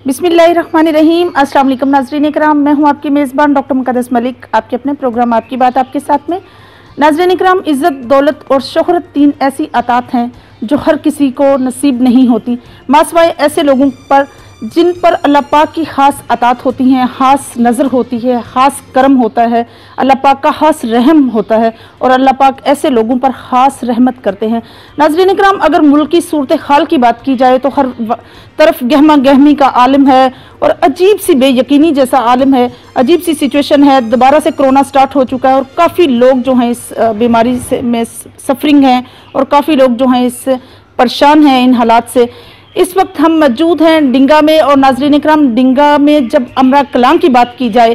बिस्मिल्लाहिर्रहमानिर्रहीम। अस्सलाम वालेकुम नाज़रीन इकराम, मैं हूं आपकी मेज़बान डॉक्टर मुक़द्दस मलिक, आपके अपने प्रोग्राम आपकी बात आपके साथ में। नाज़रीन इकराम, इज़्ज़त, दौलत और शोहरत तीन ऐसी अतात हैं जो हर किसी को नसीब नहीं होती, मासवाए ऐसे लोगों पर जिन पर अल्लाह पाक की ख़ास अतात होती हैं, ख़ास नज़र होती है, ख़ास करम होता है, अल्लाह पाक का ख़ास रहम होता है और अल्लाह पाक ऐसे लोगों पर ख़ास रहमत करते हैं। नाज़रीन इकराम, अगर मुल्क की सूरत हाल की बात की जाए तो हर तरफ गहमा गहमी का आलम है और अजीब सी बेयकीनी जैसा आलम है, अजीब सी सिचुएशन है। दोबारा से कोरोना स्टार्ट हो चुका है और काफ़ी लोग जो हैं इस बीमारी से में सफरिंग हैं और काफ़ी लोग जो हैं इस परेशान हैं इन हालात से। इस वक्त हम मौजूद हैं डिंगा में और नाज़रीन इकराम, डिंगा में जब अमरा कलां की बात की जाए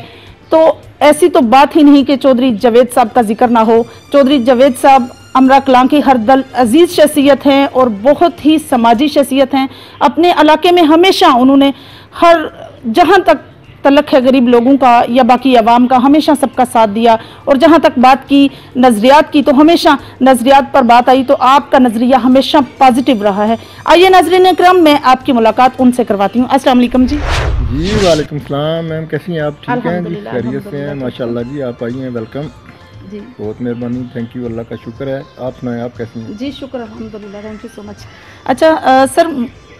तो ऐसी तो बात ही नहीं कि चौधरी जावेद साहब का जिक्र ना हो। चौधरी जावेद साहब अमरा कलां की हर दल अजीज़ शख्सियत हैं और बहुत ही समाजी शख्सियत हैं। अपने इलाके में हमेशा उन्होंने हर जहाँ तक तलक है गरीब लोगों का या बाकी अवाम का, हमेशा सबका साथ दिया। और जहाँ तक बात की नज़रियात की तो हमेशा नज़रियात पर बात आई तो आपका नज़रिया हमेशा पॉजिटिव रहा है। आइए नाज़रीन इकराम, मैं आपकी मुलाकात उनसे करवाती हूँ। अस्सलाम वालेकुम जी। जी वालेकुम सलाम मैम, कैसी हैं आप? ठीक हैं जी, खैरियत से हैं माशाल्लाह जी। आप आई हैं, वेलकम जी, बहुत मेहरबानी, थैंक यू, अल्लाह का शुक्र है। आप सुनाएं, आप कैसी हैं? जी शुक्र अल्हम्दुलिल्लाह, थैंक यू सो मच। अच्छा सर,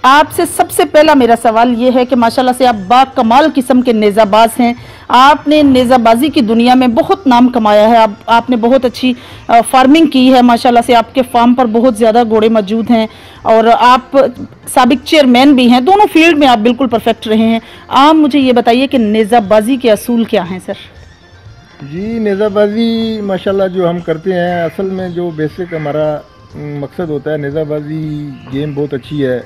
आपसे सबसे पहला मेरा सवाल ये है कि माशाल्लाह से आप बाकमाल किस्म के नेज़ाबाज हैं। आपने नेज़ाबाजी की दुनिया में बहुत नाम कमाया है। आपने बहुत अच्छी फार्मिंग की है माशाल्लाह से। आपके फार्म पर बहुत ज़्यादा घोड़े मौजूद हैं और आप साबिक चेयरमैन भी हैं। दोनों फील्ड में आप बिल्कुल परफेक्ट रहे हैं। आप मुझे ये बताइए कि नेज़ाबाजी के असूल क्या हैं सर? जी, नेज़ाबाजी माशाल्लाह जो हम करते हैं, असल में जो बेसिक हमारा मकसद होता है, नेज़ाबाजी गेम बहुत अच्छी है।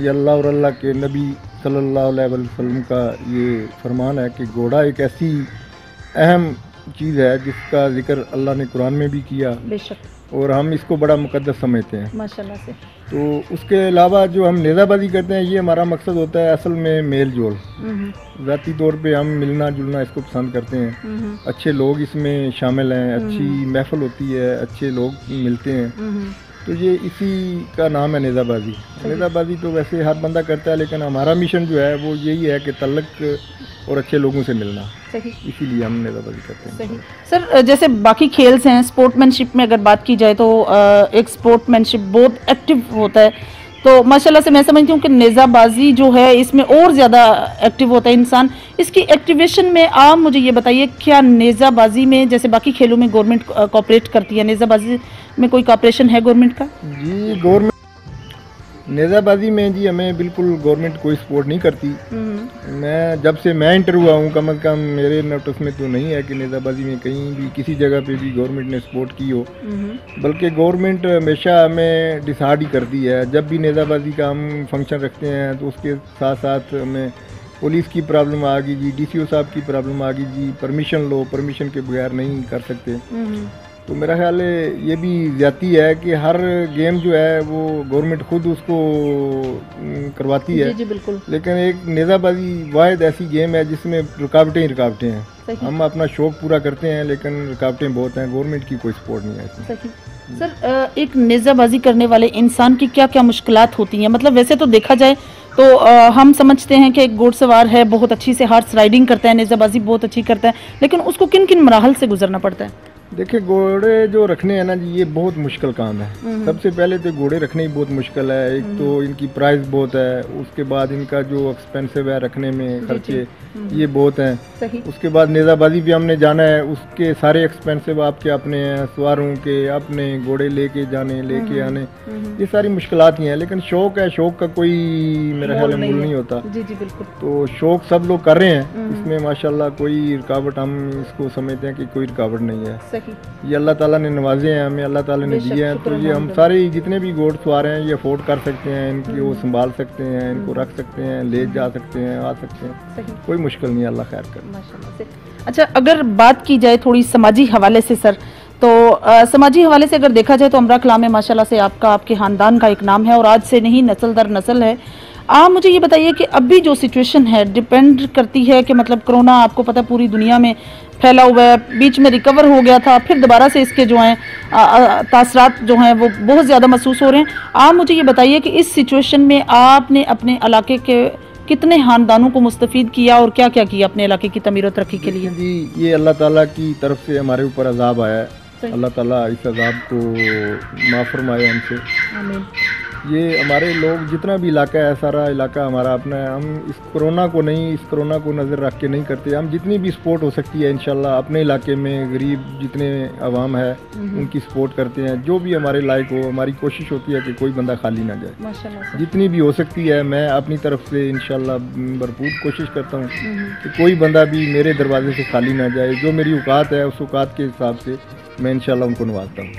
ये अल्लाह और अल्लाह के नबी सल्लल्लाहु अलैहि वसल्लम का ये फरमान है कि घोड़ा एक ऐसी अहम चीज़ है जिसका जिक्र अल्लाह ने कुरान में भी किया, बेशक, और हम इसको बड़ा मुकद्दस समझते हैं माशाल्लाह से। तो उसके अलावा जो हम नेज़ाबाजी करते हैं, ये हमारा मकसद होता है असल में मेल जोल। ज़ाती तौर पे हम मिलना जुलना इसको पसंद करते हैं। अच्छे लोग इसमें शामिल हैं, अच्छी महफिल होती है, अच्छे लोग मिलते हैं, तो ये इसी का नाम है नेज़ाबाजी। नेज़ाबाजी तो वैसे हर बंदा करता है, लेकिन हमारा मिशन जो है वो यही है कि तल्लक और अच्छे लोगों से मिलना, इसीलिए हम नेज़ाबाजी करते हैं। सही। सर, जैसे बाकी खेल्स हैं, स्पोर्ट्समैनशिप में अगर बात की जाए तो एक स्पोर्ट्समैनशिप बहुत एक्टिव होता है, तो माशाल्लाह से मैं समझती हूँ कि नेज़ाबाजी जो है इसमें और ज़्यादा एक्टिव होता है इंसान। इसकी एक्टिवेशन में आप मुझे ये बताइए, क्या नेज़ाबाजी में जैसे बाकी खेलों में गवर्नमेंट कोऑपरेट करती है, नेज़ाबाजी में कोई कोऑपरेशन है गवर्नमेंट का? जी, गवर्नमेंट नेज़ाबाजी में जी हमें बिल्कुल गवर्नमेंट कोई सपोर्ट नहीं करती। मैं जब से मैं इंटर हुआ हूँ, कम अज़ कम मेरे नोटिस में तो नहीं है कि नेज़ाबाजी में कहीं भी किसी जगह पे भी गवर्नमेंट ने सपोर्ट की हो, बल्कि गवर्नमेंट हमेशा हमें डिसाइड ही करती है। जब भी नेज़ाबाजी का हम फंक्शन रखते हैं तो उसके साथ साथ हमें पुलिस की प्रॉब्लम आ गई जी, DCO साहब की प्रॉब्लम आ गई जी, परमिशन लो, परमिशन के बगैर नहीं कर सकते। तो मेरा ख्याल है ये भी ज़्यादती है कि हर गेम जो है वो गवर्नमेंट खुद उसको करवाती है। जी बिल्कुल। लेकिन एक नेज़ाबाजी वाहिद ऐसी गेम है जिसमें रुकावटें ही रुकावटें हैं। हम अपना शौक़ पूरा करते हैं लेकिन रुकावटें बहुत हैं, गवर्नमेंट की कोई सपोर्ट नहीं है इसमें। सर, एक नेज़ाबाजी करने वाले इंसान की क्या क्या मुश्किलात होती हैं? मतलब वैसे तो देखा जाए तो हम समझते हैं कि एक घुड़सवार है, बहुत अच्छी से हॉर्स राइडिंग करता है, नेज़ाबाजी बहुत अच्छी करता है, लेकिन उसको किन किन मराहल से गुजरना पड़ता है? देखिए, घोड़े जो रखने हैं ना जी, ये बहुत मुश्किल काम है। सबसे पहले तो घोड़े रखने ही बहुत मुश्किल है। एक तो इनकी प्राइस बहुत है, उसके बाद इनका जो एक्सपेंसिव है रखने में खर्चे, ये बहुत हैं। उसके बाद नेज़ाबाजी भी हमने जाना है, उसके सारे एक्सपेंसिव आपके अपने हैं, सवारों के अपने, घोड़े लेके जाने लेके आने, ये सारी मुश्किलात ही हैं। लेकिन शौक़ है, शौक़ का कोई मेरा ख्याल मूल नहीं होता। जी जी बिल्कुल। तो शौक़ सब लोग कर रहे हैं, इसमें माशाल्लाह कोई रुकावट हम इसको समझते हैं कि कोई रुकावट नहीं है। ये अल्लाह ताला ने नवाजे हैं हमें, अल्लाह ताला ने दिए हैं, तो ये हम सारे जितने भी घोड़सवार हैं ये अफोर्ड कर सकते हैं, इनकी वो संभाल सकते हैं, इनको रख सकते हैं, ले जा सकते हैं, आ सकते हैं, कोई मुश्किल नहीं है, अल्लाह खैर करे माशाल्लाह से। अच्छा, अगर बात की जाए थोड़ी समाजी हवाले से सर, तो समाजी हवाले से अगर देखा जाए तो अमरा कलां में माशाल्लाह से आपके ख़ानदान का एक नाम है और आज से नहीं नस्ल दर नस्ल है। आप मुझे ये बताइए कि अभी जो सिचुएशन है डिपेंड करती है कि मतलब कोरोना आपको पता पूरी दुनिया में फैला हुआ है, बीच में रिकवर हो गया था, फिर दोबारा से इसके जो हैं तासरात जो हैं वो बहुत ज़्यादा महसूस हो रहे हैं। आप मुझे ये बताइए कि इस सिचुएशन में आपने अपने इलाके कितने खानदानों को मुस्तफीद किया और क्या क्या किया अपने इलाके की तमीर और तरक्की के लिए? जी, ये अल्लाह ताला की तरफ से हमारे ऊपर अजाब आया है। अल्लाह ताला इस अजाब को माफ़ फरमाए हमसे। आमीन। ये हमारे लोग जितना भी इलाका है, सारा इलाका हमारा अपना है। हम इस कोरोना को नज़र रख के नहीं करते। हम जितनी भी सपोर्ट हो सकती है इंशाल्लाह अपने इलाके में गरीब जितने आवाम है उनकी सपोर्ट करते हैं। जो भी हमारे लायक हो, हमारी कोशिश होती है कि कोई बंदा खाली ना जाए। माशाल्लाह। जितनी भी हो सकती है मैं अपनी तरफ से इंशाल्लाह भरपूर कोशिश करता हूँ कि कोई बंदा भी मेरे दरवाजे से खाली ना जाए। जो मेरी औकात है उस औकात के हिसाब से मैं इंशाल्लाह उनको नवाजता हूँ।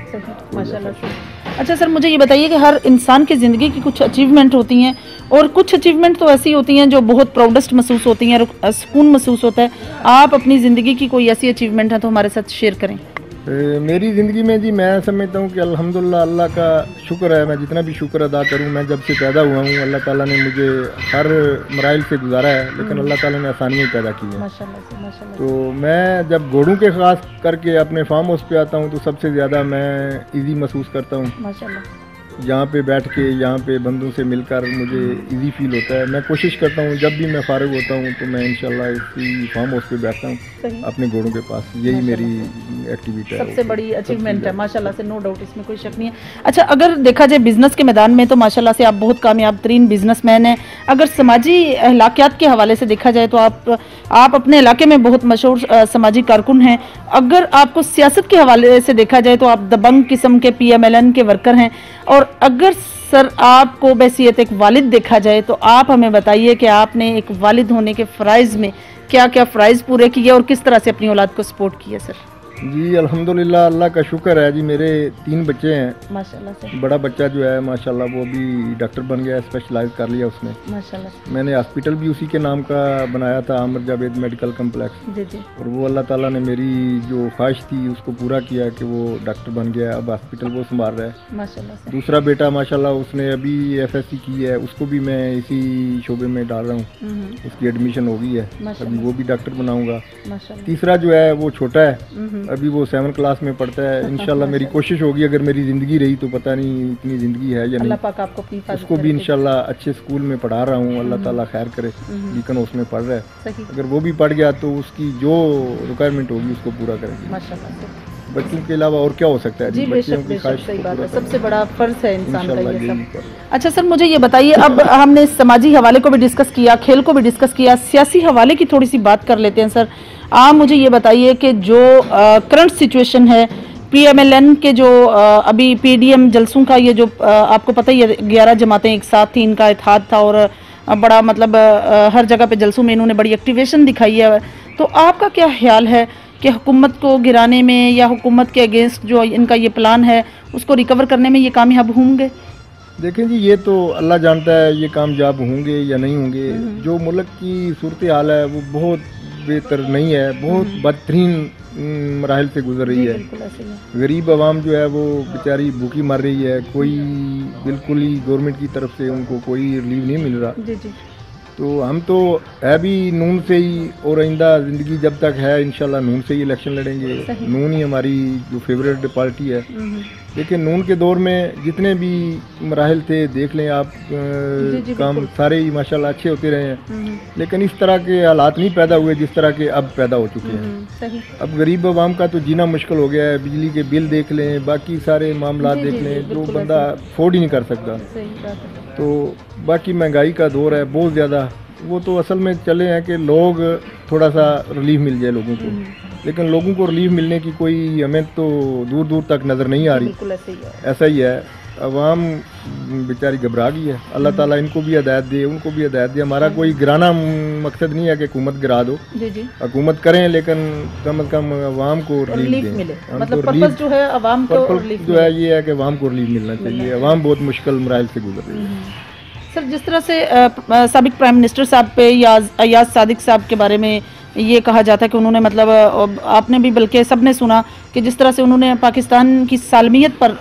माशाल्लाह से। अच्छा सर, मुझे ये बताइए कि हर इंसान की ज़िंदगी की कुछ अचीवमेंट होती हैं और कुछ अचीवमेंट तो ऐसी होती हैं जो बहुत प्राउडेस्ट महसूस होती हैं, सुकून महसूस होता है। आप अपनी ज़िंदगी की कोई ऐसी अचीवमेंट है तो हमारे साथ शेयर करें। मेरी ज़िंदगी में जी मैं समझता हूँ कि अल्हम्दुलिल्लाह अल्लाह का शुक्र है। मैं जितना भी शुक्र अदा करूँ, मैं जब से पैदा हुआ हूँ अल्लाह ताला ने मुझे हर मराइल से गुजारा है, लेकिन अल्लाह ताला ने आसानियाँ पैदा की हैं। माशाल्लाह। तो मैं जब घोड़ों के ख़ास करके अपने फार्म हाउस पे आता हूँ तो सबसे ज़्यादा मैं इजी महसूस करता हूँ। माशाल्लाह। यहाँ पे बैठ के, यहाँ पे बंदों से मिलकर मुझे इजी फील होता है। मैं कोशिश करता हूँ जब भी मैं फारिग होता हूँ तो मैं इंशाल्लाह इसी फार्म हाउस पे बैठता हूँ अपने घोड़ों के पास। यही मेरी एक्टिविटी है, सबसे बड़ी अचीवमेंट है माशाल्लाह से, नो डाउट, इसमें कोई शक नहीं है। अच्छा, अगर देखा जाए बिजनेस के मैदान में तो माशाल्लाह से आप बहुत कामयाब तरीन बिजनेसमैन हैं। अगर समाजी इलाक़ात के हवाले से देखा जाए तो आप अपने इलाके में बहुत मशहूर समाजी कारकुन हैं। अगर आपको सियासत के हवाले से देखा जाए तो आप दबंग किस्म के PMLN के वर्कर हैं। और अगर सर आपको बहैसियत एक वालिद देखा जाए तो आप हमें बताइए कि आपने एक वालिद होने के फ़राइज़ में क्या क्या फ़राइज़ पूरे किए और किस तरह से अपनी औलाद को सपोर्ट किया सर? जी अल्हम्दुलिल्लाह अल्लाह का शुक्र है जी। मेरे 3 बच्चे हैं माशाल्लाह से। बड़ा बच्चा जो है माशाल्लाह वो भी डॉक्टर बन गया, स्पेशलाइज कर लिया उसने माशाल्लाह। मैंने हॉस्पिटल भी उसी के नाम का बनाया था, आमिर जावेद मेडिकल कम्प्लेक्स। जी। और वो अल्लाह ताला ने मेरी जो ख्वाहिश थी उसको पूरा किया कि वो डॉक्टर बन गया। अब हॉस्पिटल वो संभाल रहा है माशाल्लाह से। दूसरा बेटा माशाल्लाह उसने अभी FSC की है, उसको भी मैं इसी शोबे में डाल रहा हूँ। उसकी एडमिशन हो गई है, अभी वो भी डॉक्टर बनाऊंगा। तीसरा जो है वो छोटा है, अभी वो 7 क्लास में पढ़ता है। इंशाल्लाह मेरी कोशिश होगी, अगर मेरी ज़िंदगी रही तो पता नहीं इतनी ज़िंदगी है या नहीं, पाक आपको अपनी उसको भी इंशाल्लाह अच्छे स्कूल में पढ़ा रहा हूँ। अल्लाह ताला खैर करे, लीकन उसमें पढ़ रहा है। अगर वो भी पढ़ गया तो उसकी जो रिक्वायरमेंट होगी उसको पूरा करेंगे। बच्चों के अलावा और क्या हो सकता है जी, बच्चों की ख्वाहिश सही बात है, सबसे बड़ा फर्ज है इंसान का ये सब। अच्छा सर, मुझे ये बताइए, अब हमने समाजी हवाले को भी डिस्कस किया, खेल को भी डिस्कस किया, सियासी हवाले की थोड़ी सी बात कर लेते हैं सर। आप मुझे ये बताइए कि जो करंट सिचुएशन है PMLN के जो अभी PDM जलसों का ये जो आपको पता ही है 11 जमातें एक साथ थी, इनका इत्तेहाद था और बड़ा मतलब हर जगह पे जलसों में इन्होंने बड़ी एक्टिवेशन दिखाई है। तो आपका क्या ख्याल है कि हुकूमत को गिराने में या हुकूमत के अगेंस्ट जो इनका ये प्लान है उसको रिकवर करने में ये कामयाब होंगे? देखें जी, ये तो अल्लाह जानता है ये कामयाब होंगे या नहीं होंगे। जो मुल्क की सूरत हाल है वो बहुत बेहतर नहीं है, बहुत बदतरीन मराहल से गुजर रही है। गरीब आवाम जो है वो बेचारी भूखी मर रही है, कोई बिल्कुल ही गवर्नमेंट की तरफ से उनको कोई रिलीफ नहीं मिल रहा। तो हम तो है भी नून से ही, और आइंदा ज़िंदगी जब तक है इंशाल्लाह नून से ही इलेक्शन लड़ेंगे। नून ही हमारी जो फेवरेट पार्टी है। लेकिन नून के दौर में जितने भी मराहल थे देख लें आप, काम सारे ही माशाल्लाह अच्छे होते रहे हैं, लेकिन इस तरह के हालात नहीं पैदा हुए जिस तरह के अब पैदा हो चुके हैं। अब गरीब आवाम का तो जीना मुश्किल हो गया है। बिजली के बिल देख लें, बाकी सारे मामला देख लें, जो बंदा अफोर्ड ही नहीं कर सकता। तो बाकी महंगाई का दौर है बहुत ज़्यादा। वो तो असल में चले हैं कि लोग थोड़ा सा रिलीफ मिल जाए लोगों को, लेकिन लोगों को रिलीफ मिलने की कोई हमें तो दूर दूर तक नज़र नहीं आ रही। ऐसा ही है, अवाम बेचारी घबरा गई है। अल्लाह ताला इनको भी हिदायत दे, उनको भी हिदायत दे। हमारा कोई गिराना मकसद नहीं है कि हुकूमत गिरा दो, हुकूमत करें लेकिन कम अज़ कम अवाम को रिलीफ मिले। मतलब पर्पस जो है अवाम को जो है ये है कि अवाम को रिलीफ मिलना चाहिए। अवाम बहुत मुश्किल मराइल से गुजर रही है। सर, जिस तरह से साबिक प्राइम मिनिस्टर साहब पे या अयाज सादिक साहब के बारे में ये कहा जाता है कि उन्होंने मतलब आपने भी बल्कि सबने सुना कि जिस तरह से उन्होंने पाकिस्तान की सालमियत पर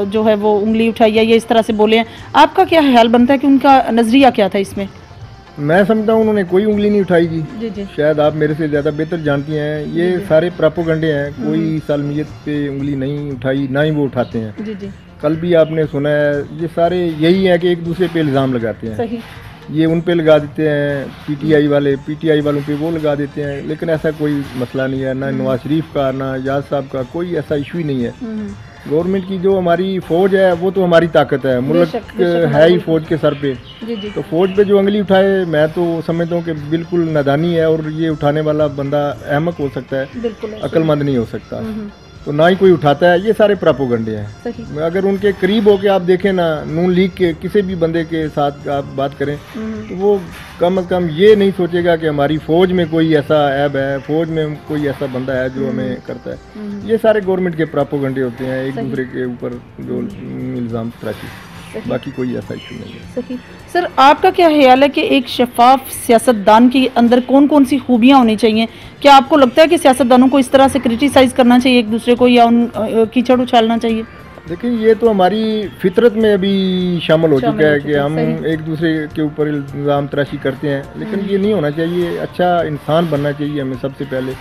जो है वो उंगली उठाई है, ये इस तरह से बोले हैं, आपका क्या ख्याल बनता है कि उनका नज़रिया क्या था इसमें? मैं समझता हूँ उन्होंने कोई उंगली नहीं उठाई जी। शायद आप मेरे से ज़्यादा बेहतर जानती हैं। ये सारे प्रोपेगेंडे हैं, कोई सालमियत पे उंगली नहीं उठाई, ना ही वो उठाते हैं। कल भी आपने सुना है, ये सारे यही है कि एक दूसरे पे इल्ज़ाम लगाते हैं। ये उन पे लगा देते हैं, पीटीआई वालों पे वो लगा देते हैं, लेकिन ऐसा कोई मसला नहीं है, ना नवाज शरीफ का ना याद साहब का कोई ऐसा इशू ही नहीं है। गवर्नमेंट की जो हमारी फौज है वो तो हमारी ताकत है, मुल्क है ही फौज के सर पे। तो फौज पे जो उंगली उठाए, मैं तो समझता हूँ कि बिल्कुल नादानी है, और ये उठाने वाला बंदा अहमक हो सकता है, अक्लमंद नहीं हो सकता, तो ना ही कोई उठाता है। ये सारे प्रोपोगंडे हैं। अगर उनके करीब होके आप देखें ना, नून लीग के किसी भी बंदे के साथ आप बात करें तो वो कम अज़ कम ये नहीं सोचेगा कि हमारी फौज में कोई ऐसा ऐब है, फौज में कोई ऐसा बंदा है जो हमें करता है। ये सारे गवर्नमेंट के प्रोपोगंडे होते हैं, एक दूसरे के ऊपर जो इल्ज़ाम तराशी, बाकी कोई ऐसा इशू नहीं है। सही। सर, आपका क्या ख्याल है कि एक शफाफ सियासतदान के अंदर कौन कौन सी खूबियाँ होनी चाहिए? क्या आपको लगता है कि सियासतदानों को इस तरह से क्रिटिसाइज करना चाहिए एक दूसरे को, या उन कीचड़ उछालना चाहिए? देखिए, ये तो हमारी फितरत में अभी शामिल हो चुका है कि हम एक दूसरे के ऊपर इल्ज़ाम तराशी करते हैं, लेकिन ये नहीं होना चाहिए। अच्छा इंसान बनना चाहिए हमें सबसे पहले।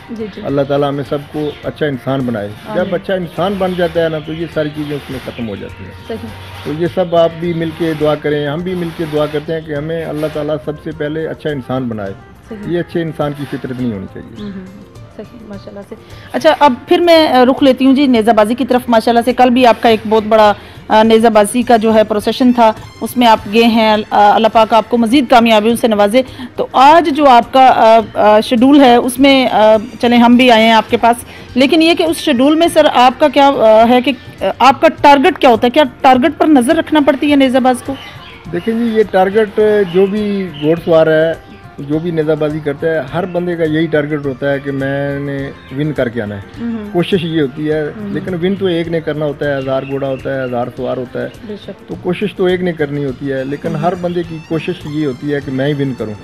अल्लाह ताला हमें सबको अच्छा इंसान बनाए। जब अच्छा इंसान बन जाता है ना, तो ये सारी चीज़ें उसमें ख़त्म हो जाती हैं। तो ये सब आप भी मिल के दुआ करें, हम भी मिल के दुआ करते हैं कि हमें अल्लाह ताला सबसे पहले अच्छा इंसान बनाए। ये अच्छे इंसान की फितरत नहीं होनी चाहिए। माशाल्लाह से। अच्छा, अब फिर मैं रुख लेती हूँ जी नेज़ाबाजी की तरफ। माशाल्लाह से कल भी आपका एक बहुत बड़ा नेज़ाबाजी का जो है प्रोसेशन था, उसमें आप गए हैं। अल्लाह पाक आपको मज़ीद कामयाबियों से नवाजे। तो आज जो आपका शेड्यूल है उसमें चलें हम भी आए हैं आपके पास, लेकिन ये कि उस शेड्यूल में सर आपका क्या है कि आपका टारगेट क्या होता है? क्या टारगेट पर नज़र रखना पड़ती है नेज़ाबाज को? देखिए जी, ये टारगेट जो भी घोड़सवार है, जो भी नेज़ाबाजी करता है, हर बंदे का यही टारगेट होता है कि मैंने विन करके आना है। कोशिश ये होती है, लेकिन विन तो एक ने करना होता है, 1000 घोड़ा होता है, 1000 सवार होता है, तो कोशिश तो एक ने करनी होती है, लेकिन हर बंदे की कोशिश ये होती है कि मैं ही विन करूं।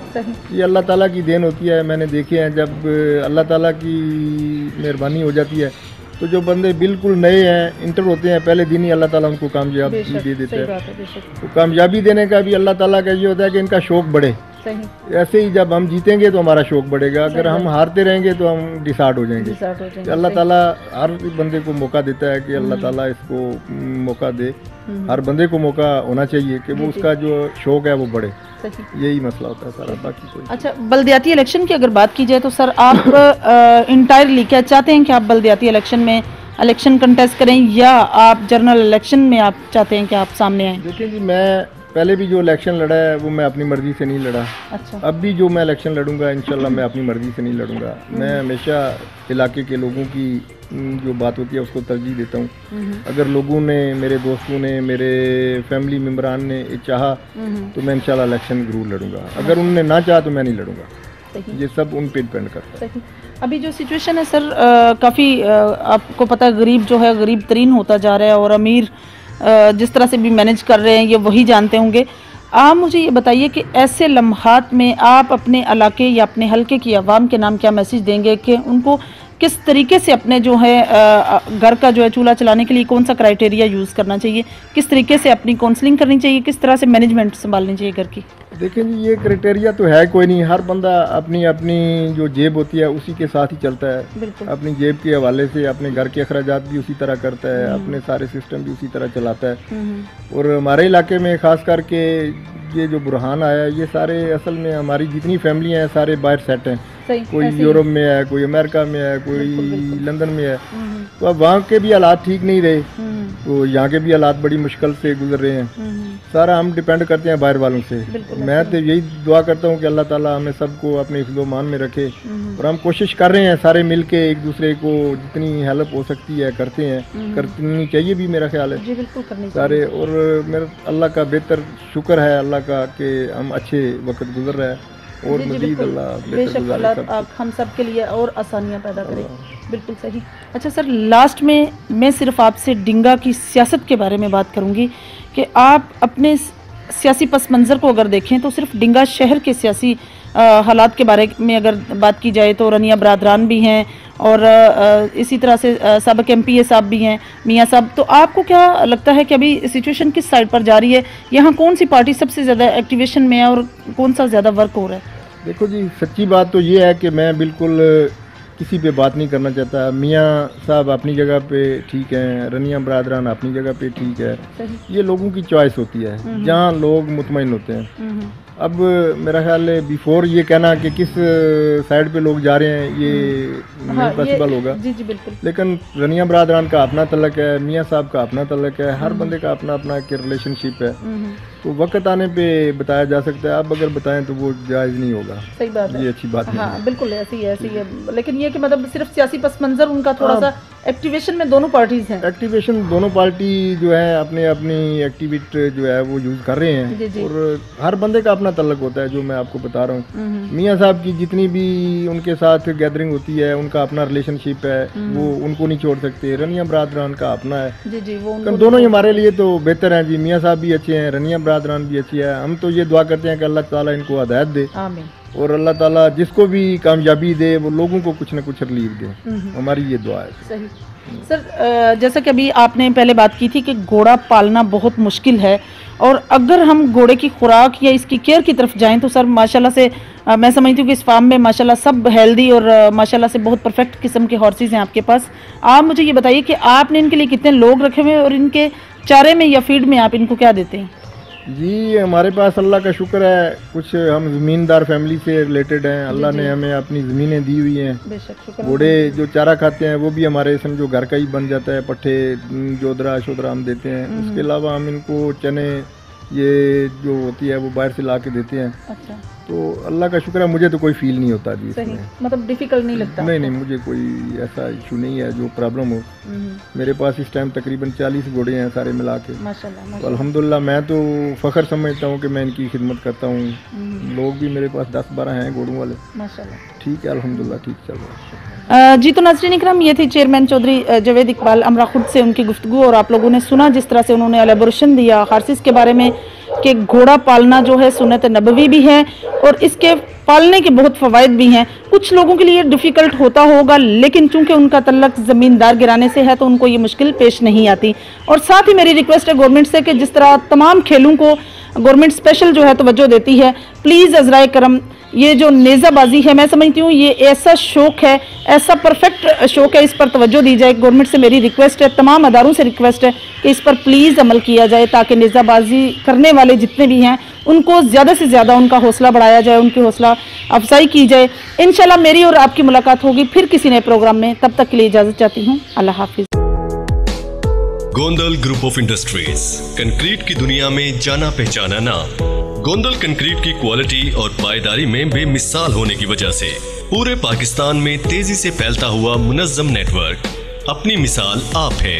ये अल्लाह ताला की देन होती है। मैंने देखे हैं, जब अल्लाह ताला की मेहरबानी हो जाती है तो जो बंदे बिल्कुल नए हैं, इंटर होते हैं, पहले दिन ही अल्लाह ताला उनको कामयाबी दे देता है। तो कामयाबी देने का भी अल्लाह ताला का ये होता है कि इनका शौक बढ़े। ऐसे ही जब हम जीतेंगे तो हमारा शौक बढ़ेगा, अगर हम हारते रहेंगे तो हम डिसार्ड हो जाएंगे। तो अल्लाह ताला हर बंदे को मौका देता है कि अल्लाह ताला इसको मौका दे। हर बंदे को मौका होना चाहिए कि वो उसका जो शौक है वो बढ़े। यही मसला होता है सारा, बाकी कोई। अच्छा, बल्दियाती इलेक्शन की अगर बात की जाए तो सर आप इंटायरली क्या चाहते हैं कि आप बल्दियाती इलेक्शन में इलेक्शन कंटेस्ट करें, या आप जनरल इलेक्शन में आप चाहते हैं कि आप सामने आएँ? देखिए जी, मैं पहले भी जो इलेक्शन लड़ा है वो मैं अपनी मर्ज़ी से नहीं लड़ा। अच्छा। अब भी जो मैं इलेक्शन लड़ूंगा इंशाल्लाह मैं अपनी मर्ज़ी से नहीं लड़ूंगा। मैं हमेशा इलाके के लोगों की जो बात होती है उसको तरजीह देता हूँ। अगर लोगों ने, मेरे दोस्तों ने, मेरे फैमिली मेम्बरान ने चाहा तो मैं इंशाल्लाह इलेक्शन ज़रूर लड़ूंगा। अगर उन्होंने ना चाहा तो मैं नहीं लड़ूंगा। ये सब उन पर डिपेंड करता है। अभी जो सिचुएशन है सर, काफ़ी आपको पता है गरीब जो है गरीब तरीन होता जा रहा है, और अमीर जिस तरह से भी मैनेज कर रहे हैं ये वही जानते होंगे। आप मुझे ये बताइए कि ऐसे लम्हात में आप अपने इलाके या अपने हलके की आवाम के नाम क्या मैसेज देंगे कि उनको किस तरीके से अपने जो है घर का जो है चूल्हा चलाने के लिए कौन सा क्राइटेरिया यूज़ करना चाहिए, किस तरीके से अपनी काउंसलिंग करनी चाहिए, किस तरह से मैनेजमेंट संभालनी चाहिए घर की? देखिए जी, ये क्राइटेरिया तो है कोई नहीं। हर बंदा अपनी अपनी जो जेब होती है उसी के साथ ही चलता है। अपनी जेब के हवाले से अपने घर के अखराजात भी उसी तरह करता है, अपने सारे सिस्टम भी उसी तरह चलाता है। और हमारे इलाके में ख़ास करके ये जो बुरहान आया है, ये सारे असल में हमारी जितनी फैमिलियाँ हैं सारे बाहर सेट हैं। कोई यूरोप में है, कोई अमेरिका में है, कोई लंदन में है। तो अब वहाँ के भी हालात ठीक नहीं रहे, तो यहाँ के भी हालात बड़ी मुश्किल से गुजर रहे हैं। सारा हम डिपेंड करते हैं बाहर वालों से। मैं तो यही दुआ करता हूँ कि अल्लाह ताला हमें सबको अपने हिफ्ज़-ओ-मान में रखे, और हम कोशिश कर रहे हैं सारे मिल के एक दूसरे को जितनी हेल्प हो सकती है करते हैं, करनी चाहिए भी मेरा ख्याल है। जी बिल्कुल करनी सारे। और मेरा अल्लाह का बेहतर शुक्र है अल्लाह का कि हम अच्छे वक्त गुजर रहे हैं, और मज़ीद अल्लाह आप हम सब के लिए और आसानियाँ पैदा करें। बिल्कुल सही। अच्छा सर, लास्ट में मैं सिर्फ आपसे डिंगा की सियासत के बारे में बात करूँगी कि आप अपने सियासी पस मंज़र को अगर देखें तो सिर्फ डिंगा शहर के सियासी हालात के बारे में अगर बात की जाए तो रनिया बरादरान भी हैं, और इसी तरह से साबिक़ MPA साहब भी हैं, मियाँ साहब। तो आपको क्या लगता है कि अभी सिचुएशन किस साइड पर जा रही है? यहाँ कौन सी पार्टी सबसे ज़्यादा एक्टिवेशन में है और कौन सा ज़्यादा वर्क हो रहा है? देखो जी, सच्ची बात तो ये है कि मैं बिल्कुल किसी पे बात नहीं करना चाहता। मियाँ साहब अपनी जगह पे ठीक हैं, रनिया बरादरान अपनी जगह पे ठीक है। ये लोगों की चॉइस होती है जहाँ लोग मुतमईन होते हैं। अब मेरा ख्याल है बिफोर ये कहना कि किस साइड पे लोग जा रहे हैं ये नहीं पॉसिबल होगा। जी जी बिल्कुल। लेकिन रनिया बरादरान का अपना तलक है, मियाँ साहब का अपना तलक है, हर बंदे का अपना अपना एक रिलेशनशिप है। तो वक्त आने पे बताया जा सकता है। अब अगर बताएं तो वो जायज़ नहीं होगा। सही बात है, ये अच्छी बात नहीं है। बिल्कुल ऐसी है। लेकिन ये कि मतलब सिर्फ सियासी पस मंजर उनका थोड़ा सा एक्टिवेशन में दोनों पार्टीज हैं। एक्टिवेशन दोनों पार्टी जो है अपने अपनी एक्टिविट जो है वो यूज़ कर रहे हैं। और हर बंदे का अपना तल्लक होता है, जो मैं आपको बता रहा हूँ। मियाँ साहब की जितनी भी उनके साथ गैदरिंग होती है, उनका अपना रिलेशनशिप है, वो उनको नहीं छोड़ सकते। रनिया बरादरान का अपना है। जी जी, वो दोनों ही हमारे लिए तो बेहतर हैं जी। मियाँ साहब भी अच्छे हैं, रनिया बरादरान भी अच्छी है। हम तो ये दुआ करते हैं कि अल्लाह ताला इनको हिदायत दे, और अल्लाह ताला जिसको भी कामयाबी दे वो लोगों को कुछ न कुछ रिलीफ दे। हमारी ये दुआ है। सही सर, जैसा कि अभी आपने पहले बात की थी कि घोड़ा पालना बहुत मुश्किल है, और अगर हम घोड़े की खुराक या इसकी केयर की तरफ जाएं तो सर माशाल्लाह से मैं समझती हूँ कि इस फार्म में माशाल्लाह सब हेल्दी और माशाल्लाह से बहुत परफेक्ट किस्म के हॉर्सेज हैं आपके पास। आप मुझे ये बताइए कि आपने इनके लिए कितने लोग रखे हुए हैं, और इनके चारे में या फीड में आप इनको क्या देते हैं? जी हमारे पास अल्लाह का शुक्र है, कुछ हम ज़मींदार फैमिली से रिलेटेड हैं। अल्लाह ने हमें अपनी ज़मीनें दी हुई हैं। घोड़े जो चारा खाते हैं वो भी हमारे समझो घर का ही बन जाता है। पट्ठे जोदरा शोदरा हम देते हैं। उसके अलावा हम इनको चने ये जो होती है वो बाहर से ला के देते हैं। अच्छा। तो अल्लाह का शुक्र है, मुझे तो कोई फील नहीं होता जी इसमें। मतलब डिफिकल्ट नहीं लगता? नहीं, मुझे कोई ऐसा इशू नहीं है जो प्रॉब्लम हो। मेरे पास इस टाइम तकरीबन 40 घोड़े हैं सारे मिला के। माशाल्लाह। तो अल्हम्दुलिल्लाह मैं तो फ़ख्र समझता हूँ कि मैं इनकी खिदमत करता हूँ। लोग भी मेरे पास 10-12 हैं घोड़ों वाले। माशाल्लाह। ठीक है, अल्हम्दुलिल्लाह ठीक चल रहा है। जी तो नाज़रीन इकराम, ये थी चेयरमैन चौधरी जवेद इकबाल अमरा खुद से उनकी गुफ्तगू, और आप लोगों ने सुना जिस तरह से उन्होंने एलेबोरेशन दिया हार्सेस के बारे में कि घोड़ा पालना जो है सुन्नत नबवी भी है, और इसके पालने के बहुत फ़वाइद भी हैं। कुछ लोगों के लिए डिफ़िकल्ट होता होगा, लेकिन चूंकि उनका तल्लक ज़मींदार गिराने से है तो उनको ये मुश्किल पेश नहीं आती। और साथ ही मेरी रिक्वेस्ट है गवर्नमेंट से कि जिस तरह तमाम खेलों को गवर्नमेंट स्पेशल जो है तवज्जो देती है, प्लीज़ अज़राए करम ये जो नेज़ाबाजी है, मैं समझती हूँ ये ऐसा शौक़ है, ऐसा परफेक्ट शौक़ है, इस पर तवज्जो दी जाए। गवर्नमेंट से मेरी रिक्वेस्ट है, तमाम अदारों से रिक्वेस्ट है कि इस पर प्लीज़ अमल किया जाए, ताकि नेज़ाबाजी करने वाले जितने भी हैं उनको ज़्यादा से ज़्यादा उनका हौसला बढ़ाया जाए, उनकी हौसला अफजाई की जाए। इंशाल्लाह मेरी और आपकी मुलाकात होगी फिर किसी नए प्रोग्राम में। तब तक के लिए इजाज़त चाहती हूँ। अल्लाह हाफिज़। Gondal group of industries, concrete की दुनिया में जाना पहचाना नाम। गोंदल कंक्रीट की क्वालिटी और पायदारी में बेमिसाल होने की वजह से पूरे पाकिस्तान में तेजी से फैलता हुआ मुनज़्ज़म नेटवर्क अपनी मिसाल आप है।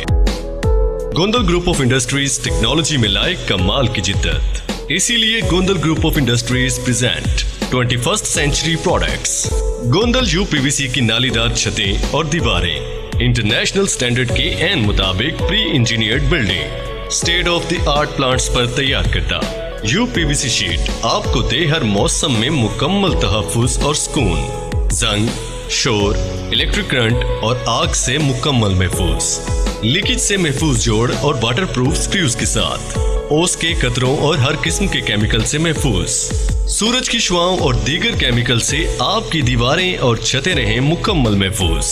Gondal group of industries technology में लाए कमाल की जिद्दत, इसीलिए Gondal group of industries present 21st century products. Gondal UPVC की नालीदार छतें और दीवारें, इंटरनेशनल स्टैंडर्ड के एन मुताबिक pre engineered building, state of the art plants पर तैयार करता यूपीवीसी शीट आपको दे हर मौसम में मुकम्मल तहफ़्फ़ुज़ और सुकून। जंग, शोर, इलेक्ट्रिक करंट और आग से मुकम्मल महफूज, लीकेज से महफूज जोड़ और वाटरप्रूफ स्क्रूज के साथ, ओस के कतरों और हर किस्म के केमिकल से महफूज, सूरज की शुआओं और दीगर केमिकल से आपकी दीवारें और छतें रहें मुकम्मल महफूज।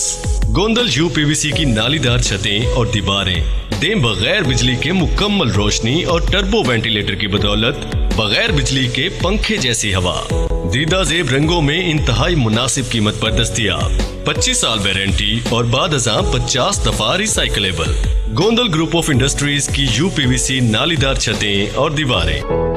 गोंदल यूपीवीसी की नालीदार छतें और दीवारें दें बगैर बिजली के मुकम्मल रोशनी और टर्बो वेंटिलेटर की बदौलत बगैर बिजली के पंखे जैसी हवा। दीदा जेब रंगों में इंतहाई मुनासिब कीमत पर दस्तयाब, 25 साल वारंटी और बाद अज़ां 50 दफा recyclable. Gondal group of industries की यूपीवीसी नालीदार छतें और दीवारें।